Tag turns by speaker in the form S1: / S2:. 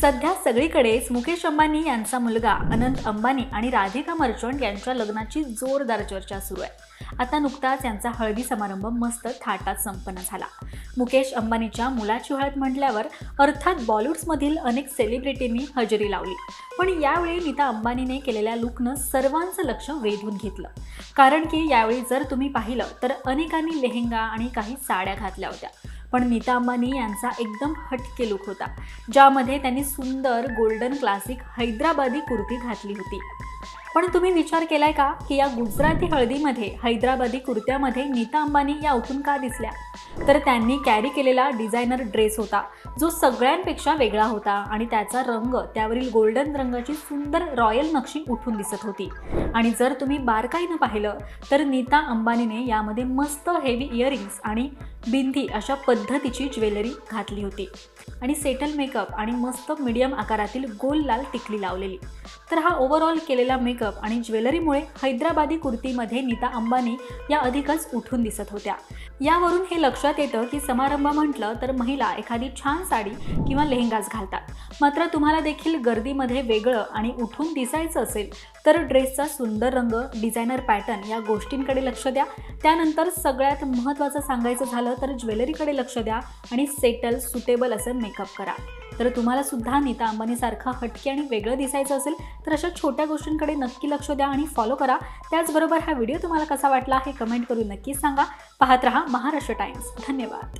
S1: सध्या सगळीकडेच मुकेश अंबानी यांचा मुलगा अनंत अंबानी आणि राधिका मर्चंट यांच्या लग्नाची जोरदार चर्चा सुरू आहे। आता नुकताच यांचा हळदी समारंभ मस्त थाटात संपन्न झाला। मुकेश अंबानीच्या मुलाची हळद म्हटल्यावर अर्थात बॉलिवूडमधील अनेक सेलिब्रिटींनी हजेरी लावली, पण यावेळी नीता अंबानीने केलेल्या लुकनं सर्वांचं लक्ष वेधून घेतलं। कारण की यावेळी जर तुम्ही पाहिलं तर अनेकांनी लेहेंगा आणि काही साड्या घातल्या होत्या, पण नीता अंबानी यांचा एकदम हटके लुक होता, ज्यामध्ये त्यांनी सुंदर गोल्डन क्लासिक हैदराबादी कुर्ती घातली होती। पण तुम्ही विचार केलाय का की या गुजराती हळदीमध्ये हैदराबादी कुर्त्यामध्ये नीता अंबानी या उठून का दिसल्या? तर त्यांनी कॅरी केलेला डिझायनर ड्रेस होता, जो सगळ्यांपेक्षा वेगळा होता आणि त्याचा रंग, त्यावरील गोल्डन रंगाची सुंदर रॉयल नक्षी उठून दिसत होती। आणि जर तुम्ही बारकाईनं पाहिलं तर नीता अंबानीने यामध्ये मस्त हेवी इयरिंग्स आणि बिंदी अशा पद्धतीची ज्वेलरी घातली होती आणि सेटल मेकअप आणि मस्त मीडियम आकारातील गोल लाल टिकली लावलेली। तर हा ओव्हरऑल केलेला मेकअप आणि ज्वेलरीमुळे हैदराबादी कुर्तीमध्ये नीता अंबानी या अधिकच उठून दिसत होत्या। यावरून हे लक्षात येतं की समारंभ म्हटलं तर महिला एखादी छान साडी किंवा लेहेंगाच घालतात, मात्र तुम्हाला देखील गर्दीमध्ये वेगळं आणि उठून दिसायचं असेल तर ड्रेसचा सुंदर रंग, डिझायनर पॅटर्न या गोष्टींकडे लक्ष द्या। त्यानंतर सगळ्यात महत्त्वाचं सांगायचं झालं तर ज्वेलरीकडे लक्ष द्या आणि सेटल सुटेबल असं मेकअप करा। तर तुम्हाला सुद्धा नीता अंबानीसारखं हटके आणि वेगळं दिसायचं असेल तर अशा छोट्या गोष्टींकडे नक्की लक्ष द्या आणि फॉलो करा। त्याचबरोबर हा व्हिडिओ तुम्हाला कसा वाटला हे कमेंट करून नक्की सांगा। पाहत रहा महाराष्ट्र टाइम्स। धन्यवाद।